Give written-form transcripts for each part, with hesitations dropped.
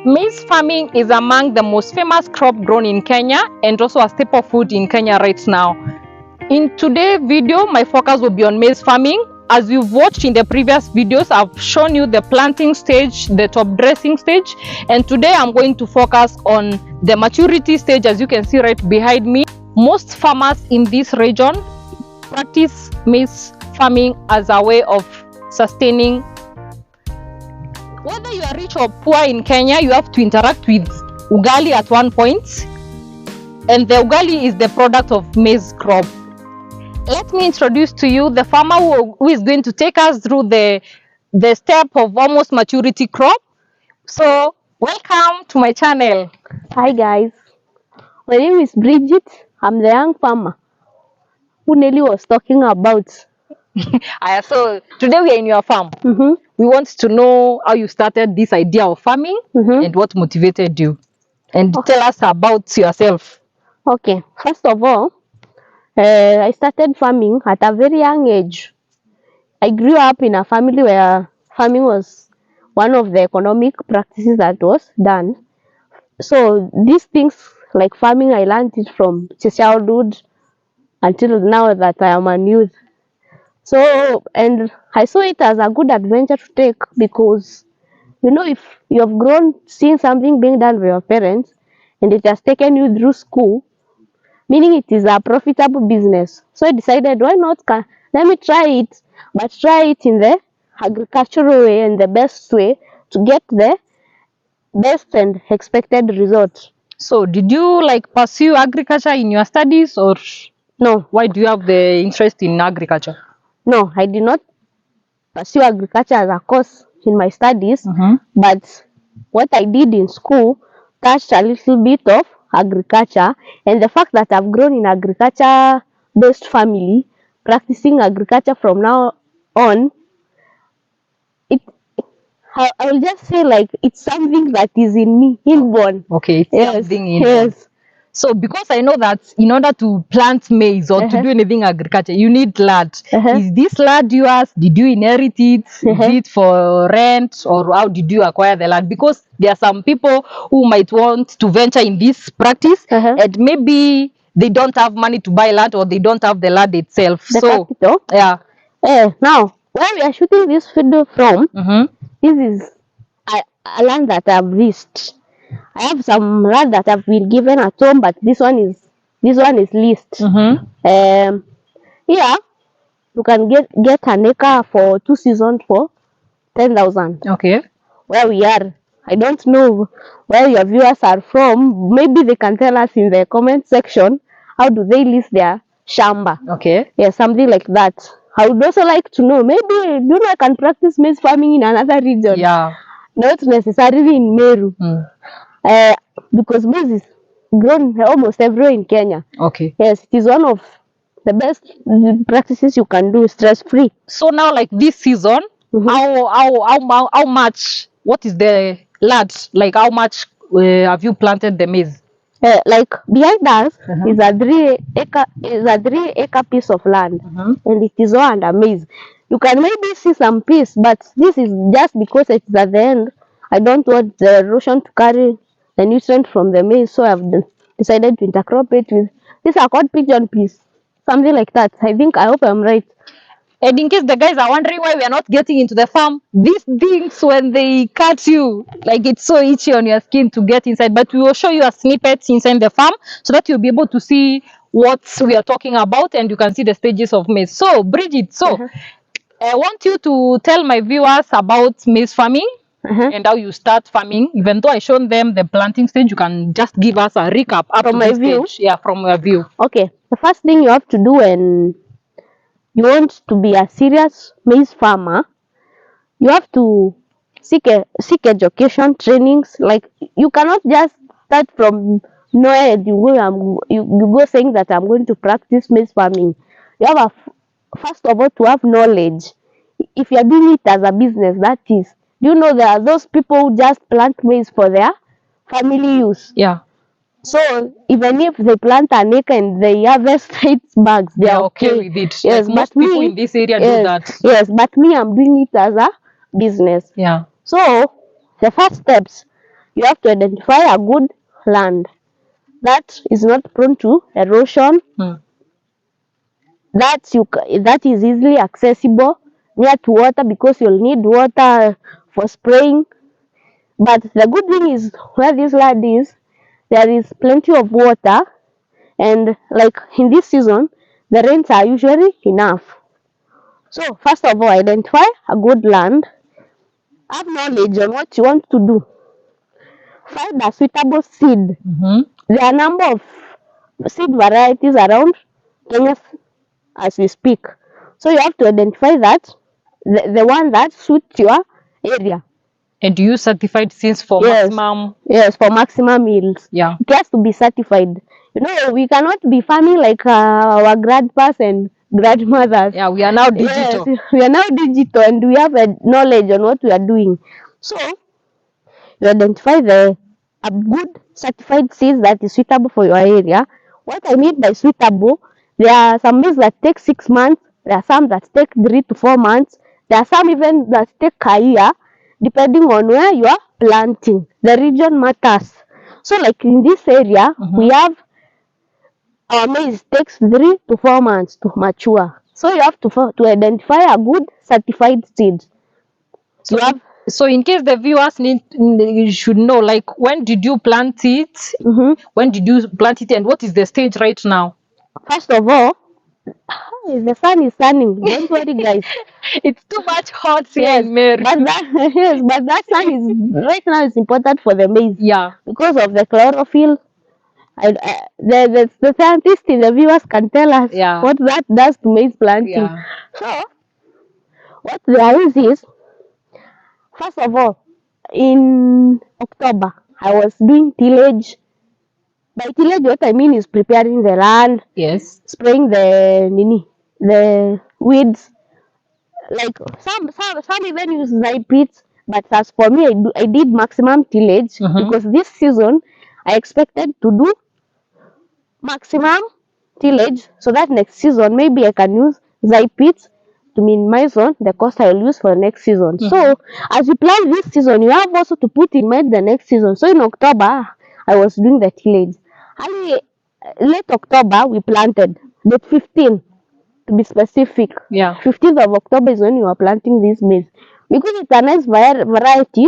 Maize farming is among the most famous crop grown in Kenya and also a staple food in Kenya right now. In today's video, my focus will be on maize farming. As you've watched in the previous videos, I've shown you the planting stage, the top dressing stage, and today I'm going to focus on the maturity stage. As you can see right behind me, most farmers in this region practice maize farming as a way of sustaining. Whether you are rich or poor in Kenya, you have to interact with ugali at one point, and the ugali is the product of maize crop. Let me introduce to you the farmer who is going to take us through the step of almost maturity crop. So welcome to my channel. Hi guys, my name is Bridget. I'm the young farmer who Nelly was talking about. So today we are in your farm. We want to know how you started this idea of farming and what motivated you. And tell us about yourself. Okay, first of all, I started farming at a very young age. I grew up in a family where farming was one of the economic practices that was done. So these things like farming, I learned it from childhood until now that I am a youth. So, and I saw it as a good adventure to take because, you know, if you have grown seeing something being done by your parents and it has taken you through school, meaning it is a profitable business. So I decided, why not? Let me try it, but try it in the agricultural way and the best way to get the best and expected result. So did you like pursue agriculture in your studies, or no? Why do you have the interest in agriculture? No, I did not pursue agriculture as a course in my studies, but what I did in school touched a little bit of agriculture, and the fact that I've grown in agriculture based family, practicing agriculture from now on, I will just say like it's something that is in me, inborn. Okay, it's something in yes. So because I know that in order to plant maize or to do anything agriculture, you need land. Is this land yours? Did you inherit it? Is it for rent, or how did you acquire the land? Because there are some people who might want to venture in this practice and maybe they don't have money to buy land, or they don't have the land itself. The capital? Yeah. Now, where we are shooting this video from, this is a land that I've leased. I have some land that have been given at home, but this one is leased. Yeah, you can get an acre for 2 seasons for 10,000. Okay. Where we are, I don't know where your viewers are from. Maybe they can tell us in the comment section how do they lease their shamba. Okay. Yeah, something like that. I would also like to know, maybe I can practice maize farming in another region. Yeah. Not necessarily in Meru. Because maize is grown almost everywhere in Kenya. Okay. Yes, it is one of the best practices you can do stress free. So now, like this season, how much? What is the land? Like how much have you planted the maize? Like behind us is a 3-acre piece of land, and it is all under maize. You can maybe see some piece, but this is just because it is at the end. I don't want the erosion to carry the nutrient from the maize, so I've decided to intercrop it with this are called pigeon peas, something like that. I hope I'm right. And in case the guys are wondering why we are not getting into the farm, these things, when they cut you, like it's so itchy on your skin to get inside, but we will show you a snippet inside the farm so that you'll be able to see what we are talking about, and you can see the stages of maize. So Bridget, I want you to tell my viewers about maize farming and how you start farming. Even though I shown them the planting stage, you can just give us a recap up from to my this view. stage. Yeah, from your view. Okay, the first thing you have to do when you want to be a serious maize farmer, you have to seek education, trainings. Like you cannot just start from nowhere and you go saying that I'm going to practice maize farming. You have first of all to have knowledge. If you're doing it as a business, that is, you know, there are those people who just plant maize for their family use. Yeah. So even if they plant an acre and they harvest 8 bags, they are okay with it. Yes, like most people in this area do that. Yes, but me, I'm doing it as a business. Yeah. So the first steps, you have to identify a good land that is not prone to erosion, that is easily accessible near to water, because you'll need water for spraying. But the good thing is, where this land is, there is plenty of water, and like in this season, the rains are usually enough. So first of all, identify a good land, have knowledge on what you want to do, find a suitable seed. There are a number of seed varieties around Kenya as we speak. So you have to identify that, the one that suits your area. And do you use certified seeds for maximum? Yes, for maximum yields. Yeah. It has to be certified. You know, we cannot be farming like our grandpas and grandmothers. Yeah, we are now digital. Yes, we are now digital, and we have a knowledge on what we are doing. So you identify a good certified seeds that is suitable for your area. What I mean by suitable, there are some maize that take 6 months, there are some that take 3 to 4 months, there are some even that take a year, depending on where you are planting. The region matters. So like in this area, we have our maize takes 3 to 4 months to mature. So you have to identify a good certified seed. So in case the viewers should know, like, when did you plant it? When did you plant it, and what is the stage right now? First of all, the sun is sunning. Don't worry, guys. It's too much hot here in Meru. But that sun is right now is important for the maize. Yeah. Because of the chlorophyll. The scientists in the viewers can tell us what that does to maize planting. Yeah. So what there is, first of all, in October, I was doing tillage. By tillage, what I mean is preparing the land, spraying the weeds. Like some even use pits, but as for me, I did maximum tillage because this season I expected to do maximum tillage, so that next season maybe I can use pits to minimize on the cost I will use for next season. So as you plan this season, you have also to put in mind the next season. So in October, I was doing the tillage. Late October, we planted. Date 15, to be specific. 15th of October is when you are planting this maize. Because it's a nice variety.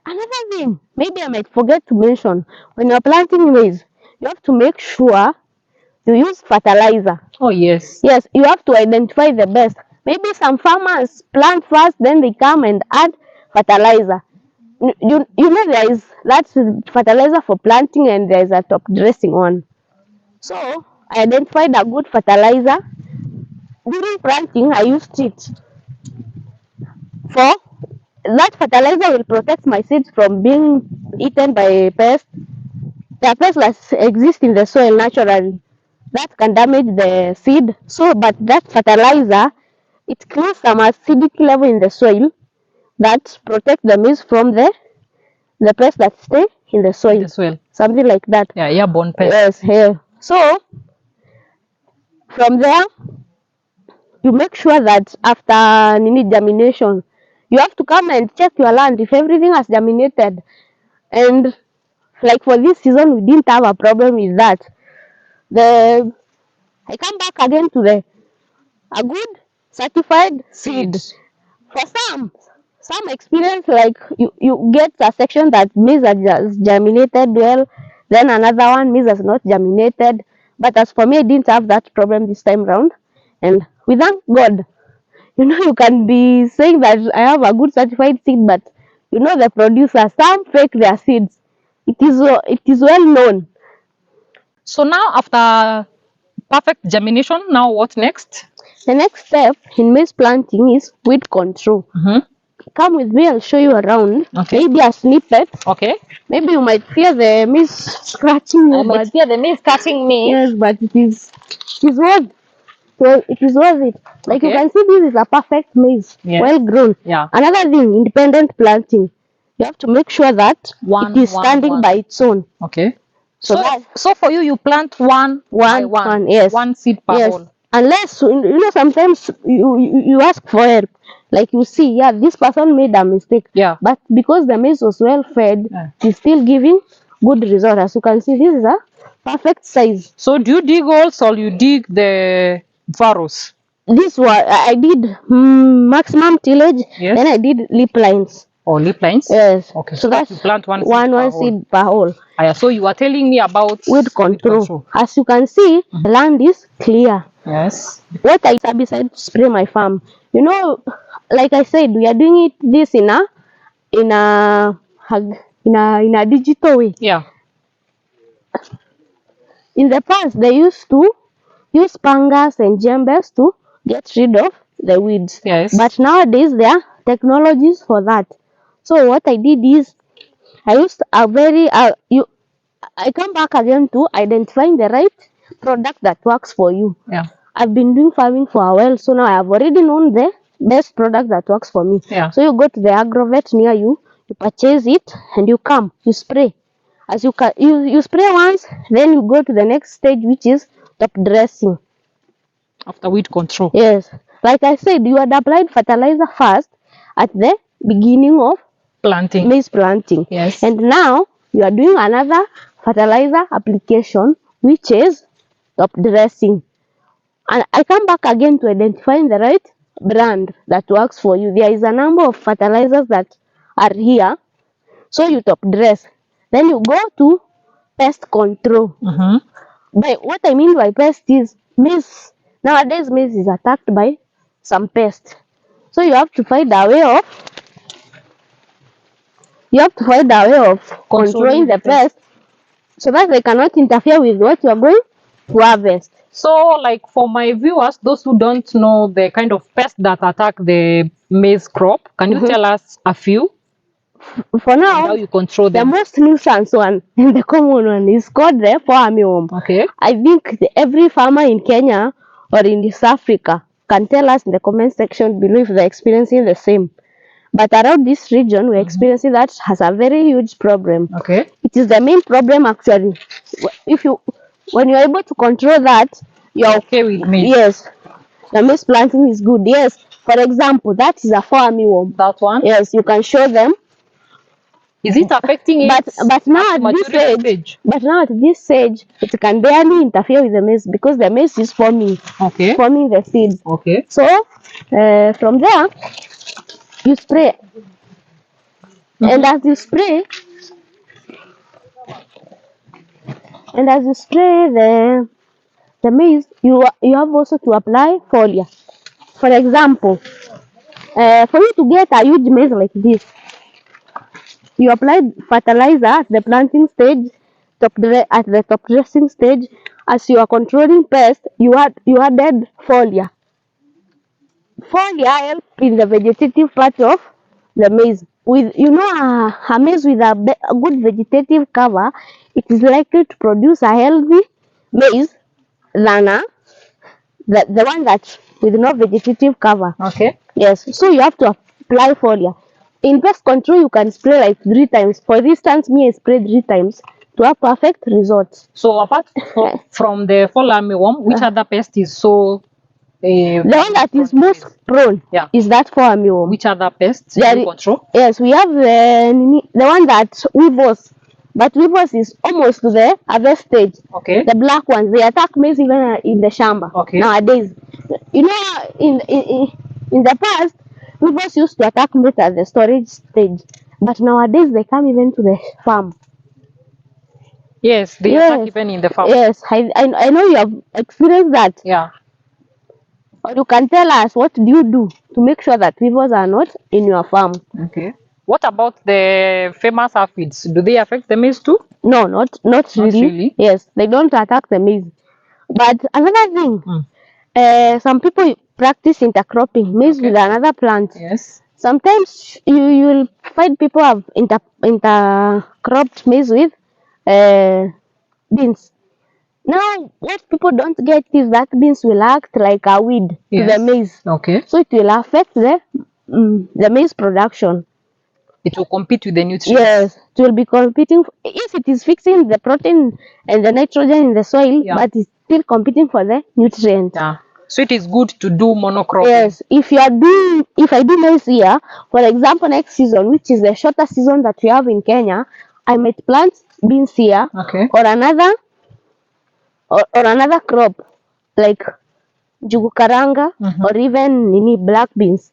Another thing, maybe I might forget to mention, when you are planting maize, you have to make sure you use fertilizer. Oh, yes. Yes, you have to identify the best. Maybe some farmers plant first, then they come and add fertilizer. You know that's fertilizer for planting, and there is a top dressing one. So I identified a good fertilizer. During planting, I used it. For that fertilizer will protect my seeds from being eaten by pests. There are pests that exist in the soil naturally that can damage the seed. So, but that fertilizer, it clears some acidity level in the soil that protect the maize from the pests that stay in the soil. Something like that. Yeah, airborne pests. Yes. So from there, you make sure that after germination, you have to come and check your land if everything has germinated. And like for this season, we didn't have a problem with that. I come back again to a good certified seed. For some experience, like you get a section that maize has germinated well, then another one maize has not germinated. But as for me, I didn't have that problem this time round, and we thank God. You know, you can be saying that I have a good certified seed, but you know the producer, some fake their seeds. It is well known. So now, after perfect germination, now what next? The next step in maize planting is weed control. Come with me, I'll show you around. Maybe a snippet. Maybe you might fear the maize scratching you. I might fear the maize scratching me. Yes, but it is worth. So it is worth it. Like you can see, this is a perfect maize, well grown. Another thing, independent planting. You have to make sure that it is standing by its own. So for you plant one by one. Yes. One seed per hole. unless sometimes you ask for help, like you see, yeah, this person made a mistake, Yeah. but because the maize was well fed, it's still giving good result. As you can see, this is a perfect size. So do you dig holes or you dig the furrows? This one I did maximum tillage, Yes. then I did lip lines. Or lip lines? Yes. Okay, So so that that's you plant one one seed per hole. So you are telling me about Weed control. As you can see, the land is clear. Yes. What I beside to spray my farm, like I said, we are doing this in a digital way. Yeah. In the past, they used to use pangas and jembes to get rid of the weeds. Yes. But nowadays, there are technologies for that. So what I did is I used a very I come back again to identifying the right product that works for you. Yeah. I've been doing farming for a while, so now I have already known the best product that works for me. Yeah. So you go to the agrovet near you, you purchase it, and you come, you spray. As you spray once, then you go to the next stage, which is top dressing. After weed control. Yes, like I said, you had applied fertilizer first at the beginning of Planting. maize planting. Yes. And now you are doing another fertilizer application, which is top dressing. And I come back again to identifying the right brand that works for you. There is a number of fertilizers that are here. So you top dress. Then you go to pest control. But what I mean by pest is maize. Nowadays, maize is attacked by some pests. So you have to find a way of controlling the pest so that they cannot interfere with what you are going to harvest. So, like for my viewers, those who don't know the kind of pests that attack the maize crop, can you tell us a few? For now, how you control the them? most nuisance one and the common one is called the armyworm. Okay. I think every farmer in Kenya or in East Africa can tell us in the comment section below if they're experiencing the same. But around this region, we're experiencing that has a very huge problem. Okay. It is the main problem actually. When you're able to control that, you're okay with maize. Yes, the maize planting is good. Yes, for example, that is a armyworm. That one? Yes, you can show them. Is it affecting it? But now at this stage, it can barely interfere with the maize because the maize is forming the seeds. Okay. So from there, you spray, and as you spray, the maize, you have also to apply foliar. For example, for you to get a huge maize like this, you apply fertilizer at the planting stage, at the top dressing stage. As you are controlling pests, you added foliar. Foliar helps in the vegetative part of the maize. With a maize with a good vegetative cover, it is likely to produce a healthy maize than the one that's with no vegetative cover. Okay. Yes, so you have to apply foliar. In pest control, you can spray like 3 times. For instance, me, I sprayed 3 times to have perfect results. So apart from the fall armyworm, which other pest is so? The one that is most prone is that fall armyworm. Which other pests do you control? Yes, we have the one that weevils. But weevils is almost to the harvest stage. Okay. The black ones, they attack maize even in the shamba. Okay. Nowadays, in the past, weevils used to attack maize at the storage stage, but nowadays they come even to the farm. Yes, they attack even in the farm. Yes, I know you have experienced that. Yeah. Or you can tell us, what do you do to make sure that weevils are not in your farm? Okay. What about the famous aphids? Do they affect the maize too? No, not really. Yes, they don't attack the maize. But another thing, some people practice intercropping, maize with another plant. Yes. Sometimes you will find people have intercropped maize with beans. Now, what people don't get is that beans will act like a weed to the maize. Okay. So it will affect the maize production. It will compete with the nutrients. Yes, it will be competing. Yes, it is fixing the protein and the nitrogen in the soil, but it's still competing for the nutrients. Yeah. So it is good to do monocropping. Yes, if I do maize here, for example, next season, which is the shorter season that we have in Kenya, I might plant beans here, Okay. or another crop like jugu karanga, or even black beans,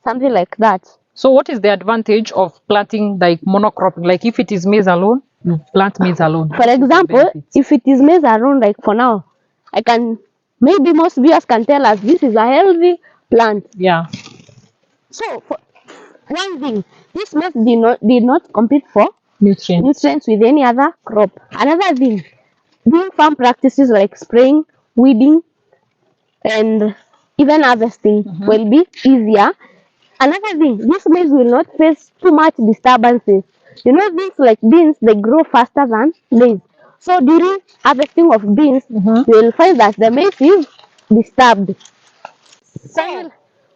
something like that. So what is the advantage of planting like monocropping? Like if it is maize alone, you plant maize alone. For example, if it is maize alone, like for now, maybe most viewers can tell us this is a healthy plant. Yeah. So for one thing, this maize did not compete for nutrients with any other crop. Another thing, doing farm practices like spraying, weeding, and even harvesting will be easier. Another thing, this maize will not face too much disturbances. You know, things like beans, they grow faster than maize. So during harvesting of beans, you will find that the maize is disturbed.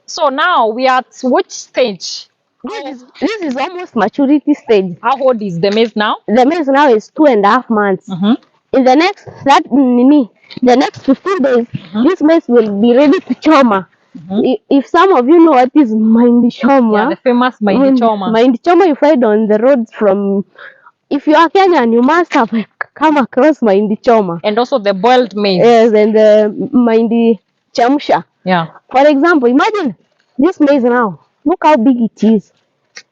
So now we are at which stage? This is almost maturity stage. How old is the maize now? The maize now is 2.5 months. In the next 15 days, this maize will be ready to choma. If some of you know what is mahindi choma, Yeah, the famous mahindi choma. Mahindi choma you find on the roads from. If you are Kenyan, you must have come across mahindi choma. And also the boiled maize. Yes, and the mahindi chamsha. Yeah. For example, imagine this maize now. Look how big it is.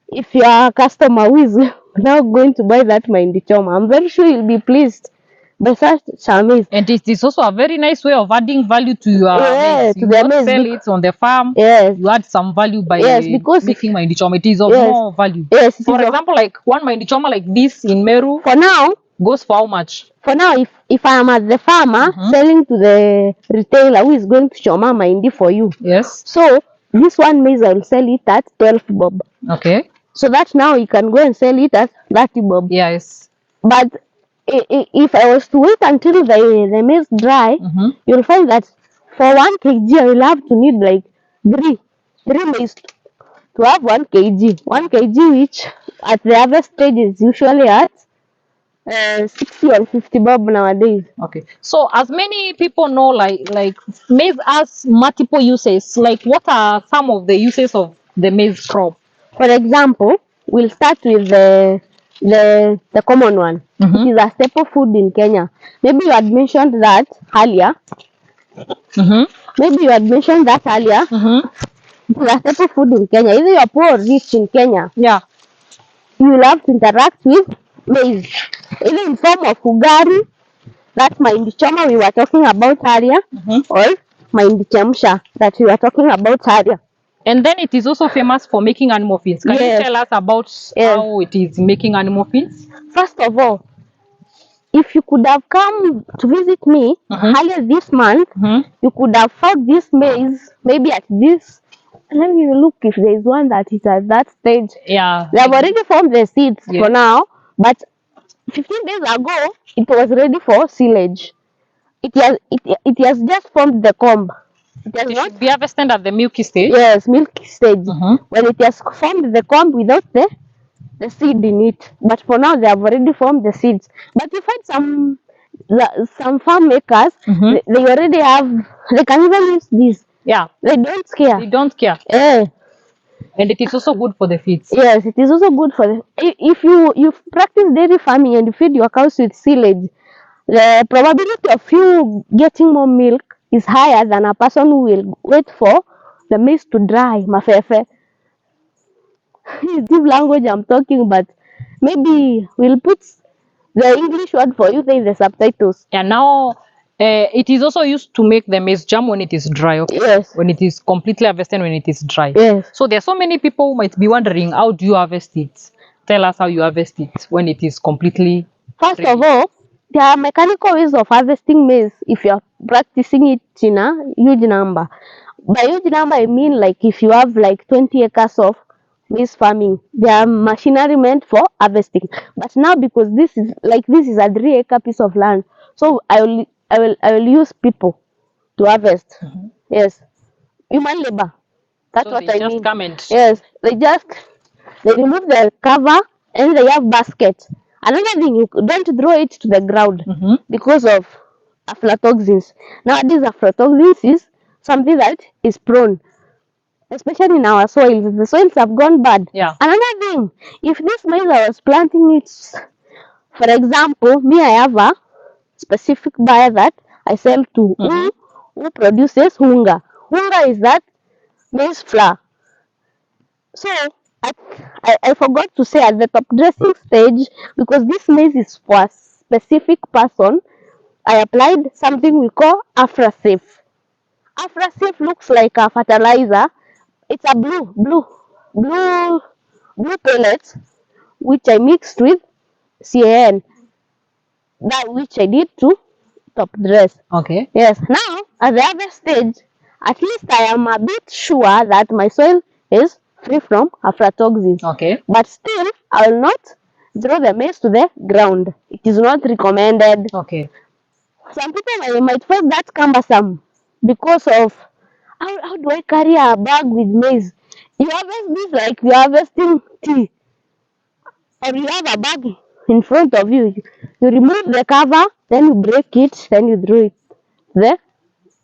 If you are a customer who is now going to buy that mahindi choma, I'm very sure you'll be pleased by such a maize. And it is also a very nice way of adding value to your maize. You don't sell it on the farm. Yes. You add some value by because making mahindi choma. It is of more value. Yes. For example, like one mahindi choma like this in Meru. For now. Goes for how much? For now, if I am at the farmer selling to the retailer who is going to choma mahindi for you. Yes. So this one maize I will sell it at 12 bob. Okay. So that now you can go and sell it at 30 bob. Yes. But if I was to wait until the maize dry, you'll find that for 1 kg I will have to need like three maize to have 1 kg. 1 kg which at the harvest stage is usually at 60 or 50 bob nowadays. Okay. So as many people know, like maize has multiple uses. Like what are some of the uses of the maize crop? For example, we'll start with the common one. It is a staple food in Kenya. Maybe you had mentioned that earlier. Maybe you had mentioned that earlier. It is a staple food in Kenya. Either you are poor or rich in Kenya. Yeah. You will have to interact with maize. Either in form of ugari, that mahindi choma we were talking about earlier, or mahindi chamsha that we were talking about earlier. And then it is also famous for making animal feeds. Can you tell us about how it is making animal feeds? First of all, if you could have come to visit me earlier this month, you could have found this maize maybe at this. Let me look if there is one that is at that stage. Yeah. They have already formed the seeds for now, but 15 days ago it was ready for silage. It has just formed the comb. It should be harvested at the milky stage. Yes, milky stage. When it has formed the comb without the seed in it. But for now, they have already formed the seeds. But you find some farm makers, they already have. They can even use this. Yeah. They don't care. They don't care. And it is also good for the feeds. Yes, it is also good for the. If you practice dairy farming and you feed your cows with silage, the probability of you getting more milk is higher than a person who will wait for the maize to dry. Mafefe. It's deep language I'm talking, but maybe we'll put the English word for you there in the subtitles. And now it is also used to make the maize jam when it is dry. Okay? Yes. When it is completely harvested, when it is dry. Yes. So there are so many people who might be wondering, how do you harvest it? Tell us how you harvest it when it is completely First ready. of all, there are mechanical ways of harvesting maize if you are practicing it in a huge number. By huge number, I mean like if you have like 20 acres of maize farming, there are machinery meant for harvesting. But now because this is a 3-acre piece of land, so I will use people to harvest. Yes, human labor. That's So what they I just mean. come and Yes, they remove the cover and they have basket. Another thing, you don't throw it to the ground because of aflatoxins. Nowadays, aflatoxins is something that is prone, especially in our soils. The soils have gone bad. Yeah. Another thing, if this maize I was planting it, for example, me, I have a specific buyer that I sell to who produces hunga. Hunga is that maize flour. So I forgot to say at the top dressing stage, because this maize is for a specific person, I applied something we call Afrasafe. Afrasafe looks like a fertilizer. It's a blue pellet which I mixed with CAN, that which I did to top dress. Okay. Yes. Now at the other stage, at least I am a bit sure that my soil is free from aflatoxins. Okay. But still, I will not throw the maize to the ground. It is not recommended. Okay. Some people might find that cumbersome because of how do I carry a bag with maize? You harvest this like you're harvesting tea, or you have a bag in front of you. You remove the cover, then you break it, then you throw it there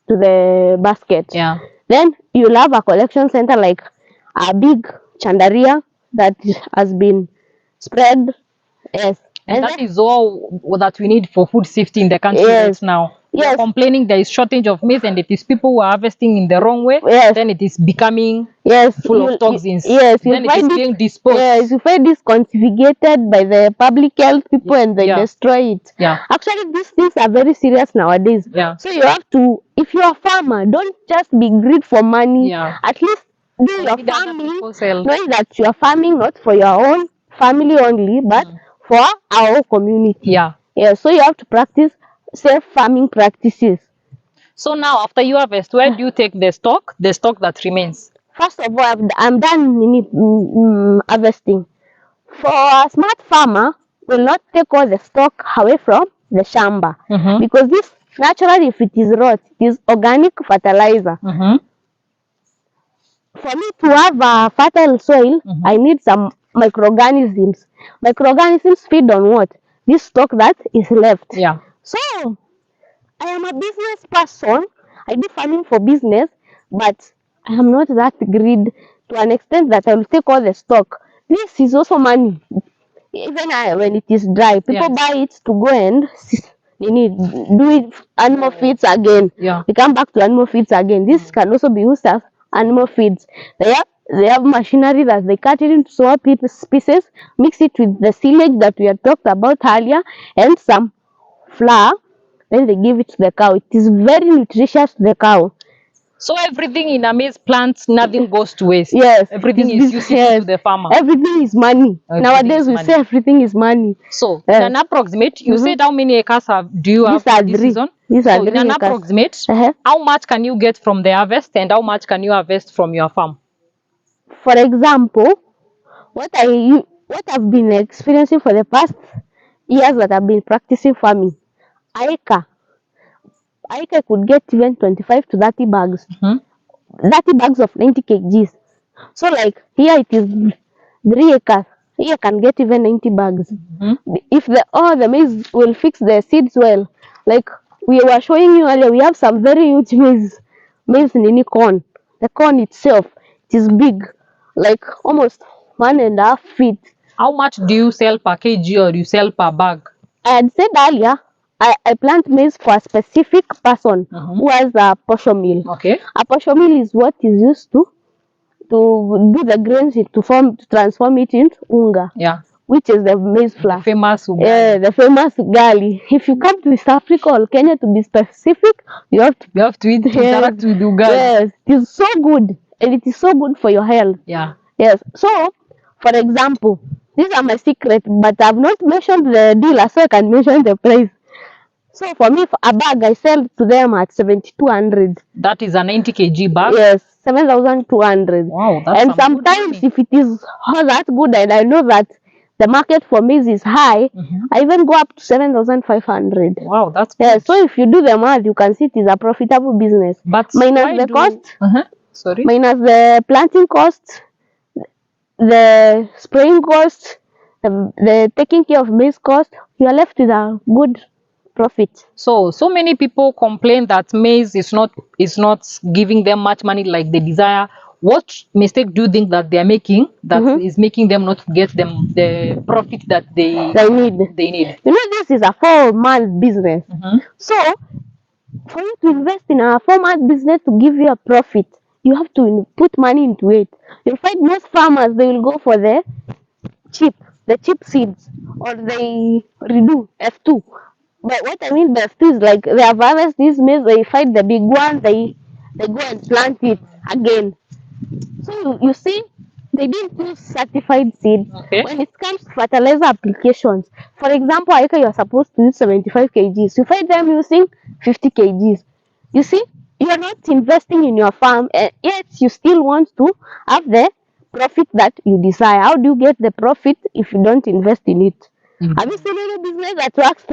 to the basket. Yeah. Then you'll have a collection center like a big chandaria that has been spread. Yes. And that is all that we need for food safety in the country Yes. right now. Yes. We're complaining there is shortage of maize, and if it's people who are harvesting in the wrong way, Yes. then it is becoming Yes. full of toxins. Yes. Then it is being disposed. Yes. You find this confiscated by the public health people and they destroy it. Yeah. Actually, these things are very serious nowadays. Yeah. So you have to, if you're a farmer, don't just be greed for money. Yeah. At least do your Need other farming, people's help. knowing that you are farming not for your own family only, but for our whole community. Yeah. Yeah. So you have to practice safe farming practices. So now, after you harvest, where do you take the stock that remains? First of all, I'm done in harvesting. For a smart farmer, will not take all the stock away from the shamba, because this naturally, if it is rot, it is organic fertilizer. For me to have a fertile soil, I need some microorganisms. Microorganisms feed on what? This stock that is left. Yeah. So I am a business person. I do farming for business, but I am not that greed to an extent that I will take all the stock. This is also money. Even when it is dry, people buy it to go and do it animal feeds again. Yeah. We come back to animal feeds again. This can also be used as animal feeds. They have machinery that they cut it into small pieces, mix it with the silage that we had talked about earlier, and some flour. Then they give it to the cow. It is very nutritious to the cow. So everything in a maize plant, nothing goes to waste. Yes. Everything is useful to the farmer. Everything is money. Nowadays we say everything is money. So in an approximate, you said how many acres do you have for this season? These are so in an approximate, how much can you get from the harvest, and how much can you harvest from your farm? For example, what I've been experiencing for the past years that I've been practicing farming, acre could get even 25 to 30 bags. 30 bags of 90 kgs. So like here it is 3 acres. Here can get even 90 bags. If the maize will fix the seeds well, like we were showing you earlier, we have some very huge maize nini corn. The corn itself, it is big, like almost 1.5 feet. How much do you sell per kg, or you sell per bag? I had said earlier, I plant maize for a specific person who has a posho mill. Okay. A posho mill is what is used to do the grains to transform it into unga. Yeah. Which is the maize flour. The famous ugali. Yeah, the famous ugali. If you come to East Africa or Kenya, to be specific, you have to interact with ugali. Yes, it is so good, and it is so good for your health. Yeah. Yes. So, for example, these are my secret, but I've not mentioned the dealer, so I can mention the price. So for me, for a bag, I sell to them at 7,200. That is a 90 kg bag? Yes, 7,200. Wow, that's and sometimes if it is that good and I know that the market for maize is high, I even go up to 7,500. Wow, that's good. Yeah, so if you do the math, you can see it is a profitable business. But minus the cost, sorry? Minus the planting cost, the spraying cost, the taking care of maize cost, you are left with a good profit. So many people complain that maize is not giving them much money like they desire. What mistake do you think that they are making that is making them not get them the profit that they need? You know, this is a 4-month business. So for you to invest in a 4-month business to give you a profit, you have to put money into it. You'll find most farmers, they will go for the cheap seeds, or they redo F2. But what I mean by F2 is like they have harvested this maize, they find the big one, they go and plant it again. So you see, they didn't use certified seeds. Okay. When it comes to fertilizer applications, for example, Aika, you are supposed to use 75 kgs. You find them using 50 kgs. You see, you are not investing in your farm, yet you still want to have the profit that you desire. How do you get the profit if you don't invest in it? Have you seen any business that works?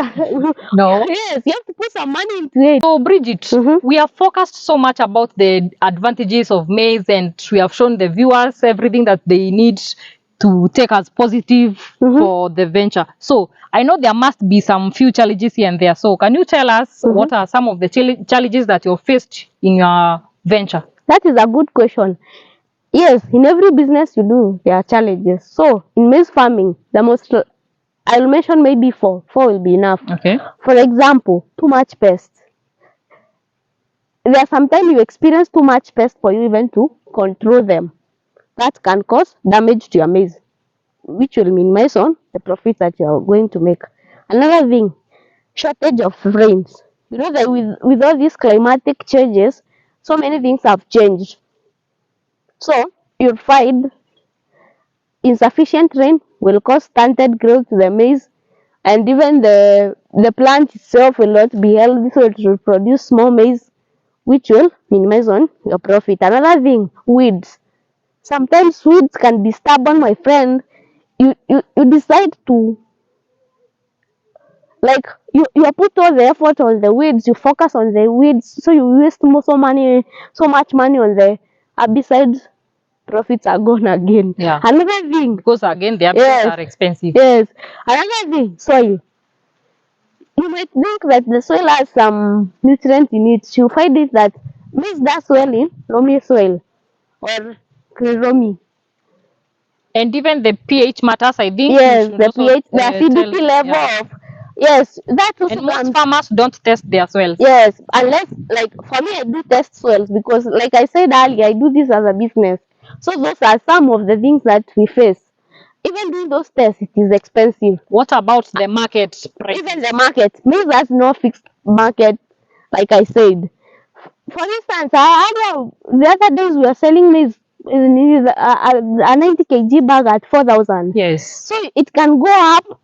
No. Yes, you have to put some money into it. So Bridget, we have focused so much about the advantages of maize, and we have shown the viewers everything that they need to take as positive for the venture. So I know there must be some few challenges here and there. So can you tell us what are some of the challenges that you faced in your venture? That is a good question. Yes, in every business you do, there are challenges. So in maize farming, the most, I'll mention maybe 4. 4 will be enough. Okay. For example, too much pest. There are sometimes you experience too much pest for you even to control them. That can cause damage to your maize, which will minimize on the profit that you are going to make. Another thing, shortage of rains. You know that with all these climatic changes, so many things have changed. So you'll find insufficient rain will cause stunted growth to the maize, and even the plant itself will not be healthy, so it will produce more maize, which will minimize on your profit. Another thing, weeds. Sometimes weeds can be stubborn, my friend. You decide to, like, you put all the effort on the weeds, you focus on the weeds, so you waste so much money on the herbicides. Profits are gone again. Yeah. Another thing, Because again, the herbicides are expensive. yes. Another thing, soil. You might think that the soil has some nutrient in it. You find it that maize does well in loamy soil or loamy. And even the pH matters, I think. Yes, you should the also, pH, the acidity level of, yes, that also and most farmers don't test their soils. yes, unless, like, for me, I do test soils because, like I said earlier, I do this as a business. So those are some of the things that we face. Even doing those tests, it is expensive. What about the market price? Even the market, maize has no fixed market, like I said. For instance, the other days we were selling maize in a 90 kg bag at 4,000. Yes. So it can go up,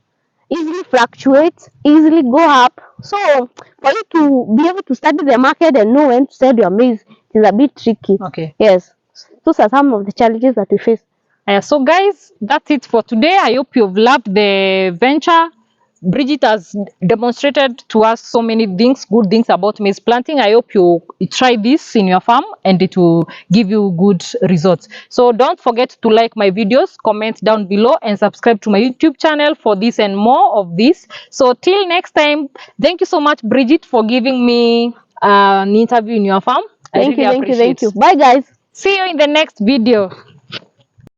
easily fluctuate, easily go up. So for you to be able to study the market and know when to sell your maize, it is a bit tricky. Okay. Yes. Those are some of the challenges that we face. So guys, that's it for today. I hope you've loved the venture. Bridget has demonstrated to us so many things, good things about maize planting. I hope you try this in your farm and it will give you good results. So don't forget to like my videos, comment down below, and subscribe to my YouTube channel for this and more of this. So till next time, thank you so much, Bridget, for giving me an interview in your farm. Thank you. Bye, guys. See you in the next video.